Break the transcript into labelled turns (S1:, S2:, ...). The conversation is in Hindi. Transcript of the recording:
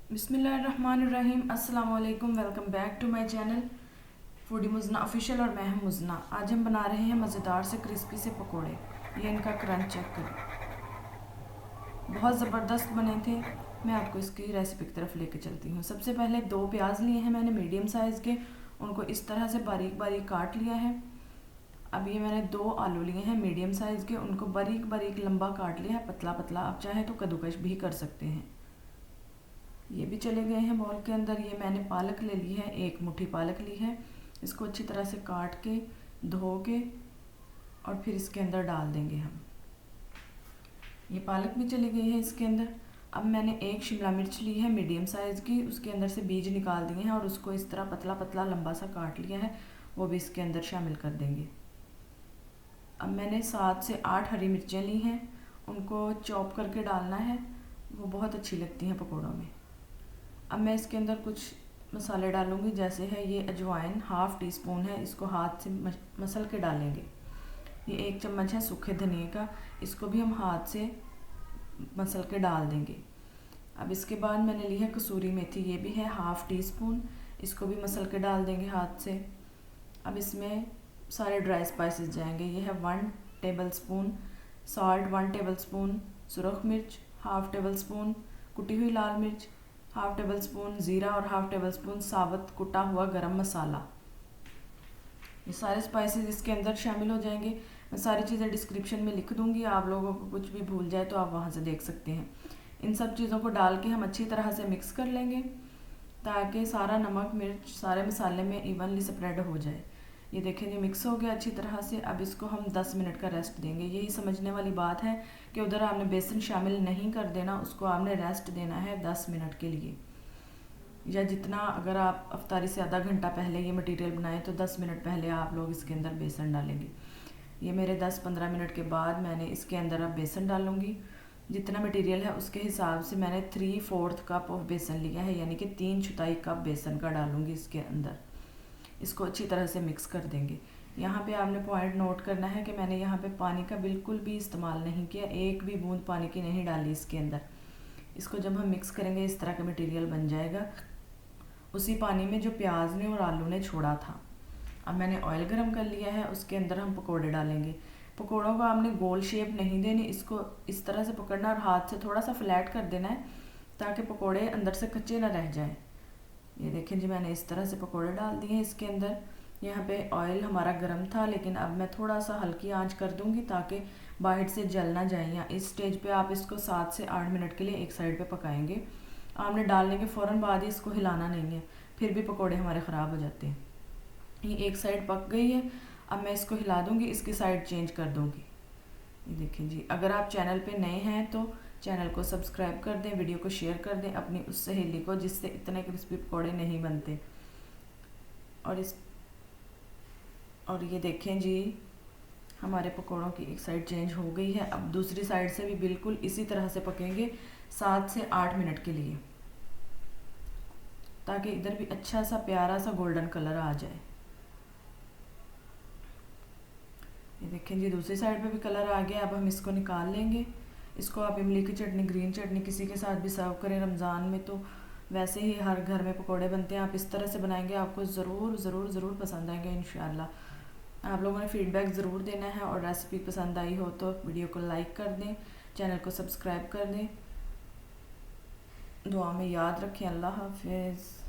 S1: बिस्मिल्लाहिर्रहमानिर्रहीम। अस्सलाम वालेकुम। Welcome back to my channel foodie Mujna official और मैं हूं मुजना। आज हम बना रहे हैं मज़ेदार से क्रिस्पी से पकोड़े। ये इनका क्रंच चेक करें, बहुत ज़बरदस्त बने थे। मैं आपको इसकी रेसिपी की तरफ लेके चलती हूँ। सबसे पहले 2 प्याज लिए हैं मैंने मीडियम साइज़ के, उनको इस तरह से बारीक बारीक काट लिया है। अब ये मैंने 2 आलू लिए हैं मीडियम साइज़ के, उनको बारीक बारीक लंबा काट लिया है, पतला पतला। आप चाहे तो कद्दूकश भी कर सकते हैं। ये भी चले गए हैं बॉल के अंदर। ये मैंने पालक ले ली है, 1 मुट्ठी पालक ली है। इसको अच्छी तरह से काट के धो के और फिर इसके अंदर डाल देंगे हम। ये पालक भी चली गई है इसके अंदर। अब मैंने 1 शिमला मिर्च ली है मीडियम साइज़ की, उसके अंदर से बीज निकाल दिए हैं और उसको इस तरह पतला पतला लंबा सा काट लिया है, वो भी इसके अंदर शामिल कर देंगे। अब मैंने 7 से 8 हरी मिर्चें ली हैं, उनको चॉप करके डालना है, वो बहुत अच्छी लगती हैं पकौड़ों में। अब मैं इसके अंदर कुछ मसाले डालूंगी, जैसे है ये अजवाइन 1/2 टीस्पून है, इसको हाथ से मसल के डालेंगे। ये 1 चम्मच है सूखे धनिए का, इसको भी हम हाथ से मसल के डाल देंगे। अब इसके बाद मैंने ली है कसूरी मेथी, ये भी है 1/2 टीस्पून, इसको भी मसल के डाल देंगे हाथ से। अब इसमें सारे ड्राई स्पाइसेस जाएंगे। ये है 1 tablespoon salt, 1 tablespoon सुरख मिर्च, 1/2 टेबल स्पून कुटी हुई लाल मिर्च, 1/2 टेबल स्पून ज़ीरा और 1/2 टेबल स्पून साबुत कुटा हुआ गरम मसाला। ये सारे स्पाइसेस इसके अंदर शामिल हो जाएंगे। मैं सारी चीज़ें डिस्क्रिप्शन में लिख दूंगी, आप लोगों को कुछ भी भूल जाए तो आप वहाँ से देख सकते हैं। इन सब चीज़ों को डाल के हम अच्छी तरह से मिक्स कर लेंगे, ताकि सारा नमक मिर्च सारे मसाले में इवनली स्प्रेड हो जाए। ये देखें, ये मिक्स हो गया अच्छी तरह से। अब इसको हम 10 मिनट का रेस्ट देंगे। यही समझने वाली बात है कि उधर आपने बेसन शामिल नहीं कर देना, उसको आपने रेस्ट देना है 10 मिनट के लिए, या जितना, अगर आप अफ्तारी से आधा घंटा पहले ये मटेरियल बनाएं तो 10 मिनट पहले आप लोग इसके अंदर बेसन डालेंगे। ये मेरे 10-15 मिनट के बाद मैंने इसके अंदर अब बेसन डालूँगी। जितना मटेरियल है उसके हिसाब से मैंने 3/4 कप ऑफ बेसन लिया है, यानी कि 3/4 कप बेसन का डालूँगी इसके अंदर। इसको अच्छी तरह से मिक्स कर देंगे। यहाँ पे आपने पॉइंट नोट करना है कि मैंने यहाँ पे पानी का बिल्कुल भी इस्तेमाल नहीं किया, 1 भी बूंद पानी की नहीं डाली इसके अंदर। इसको जब हम मिक्स करेंगे इस तरह का मटेरियल बन जाएगा, उसी पानी में जो प्याज ने और आलू ने छोड़ा था। अब मैंने ऑयल गरम कर लिया है, उसके अंदर हम पकोड़े डालेंगे। पकोड़ों को आपने गोल शेप नहीं देनी, इसको इस तरह से पकड़ना और हाथ से थोड़ा सा फ्लैट कर देना है, ताकि पकोड़े अंदर से कच्चे ना रह जाएं। ये देखें जी, मैंने इस तरह से पकोड़े डाल दिए इसके अंदर। यहाँ पे ऑयल हमारा गर्म था, लेकिन अब मैं थोड़ा सा हल्की आंच कर दूंगी ताकि बाहर से जल ना जाए। या इस स्टेज पे आप इसको 7 से 8 मिनट के लिए एक साइड पे पकाएंगे। आपने डालने के फ़ौरन बाद ही इसको हिलाना नहीं है, फिर भी पकोड़े हमारे ख़राब हो जाते हैं। ये एक साइड पक गई है, अब मैं इसको हिला दूंगी, इसकी साइड चेंज कर दूंगी। ये देखें जी, अगर आप चैनल पे नए हैं तो चैनल को सब्सक्राइब कर दें, वीडियो को शेयर कर दें अपनी उस सहेली को जिससे इतने क्रिस्पी पकौड़े नहीं बनते। और ये देखें जी, हमारे पकौड़ों की एक साइड चेंज हो गई है। अब दूसरी साइड से भी बिल्कुल इसी तरह से पकेंगे 7 से 8 मिनट के लिए, ताकि इधर भी अच्छा सा प्यारा सा गोल्डन कलर आ जाए। ये देखें जी, दूसरी साइड पे भी कलर आ गया। अब हम इसको निकाल लेंगे। इसको आप इमली की चटनी, ग्रीन चटनी किसी के साथ भी सर्व करें। रमज़ान में तो वैसे ही हर घर में पकोड़े बनते हैं, आप इस तरह से बनाएंगे, आपको ज़रूर ज़रूर ज़रूर पसंद आएंगे इंशाल्लाह। आप लोगों ने फीडबैक ज़रूर देना है, और रेसिपी पसंद आई हो तो वीडियो को लाइक कर दें, चैनल को सब्सक्राइब कर दें। दुआ में याद रखें। अल्लाह हाफिज़।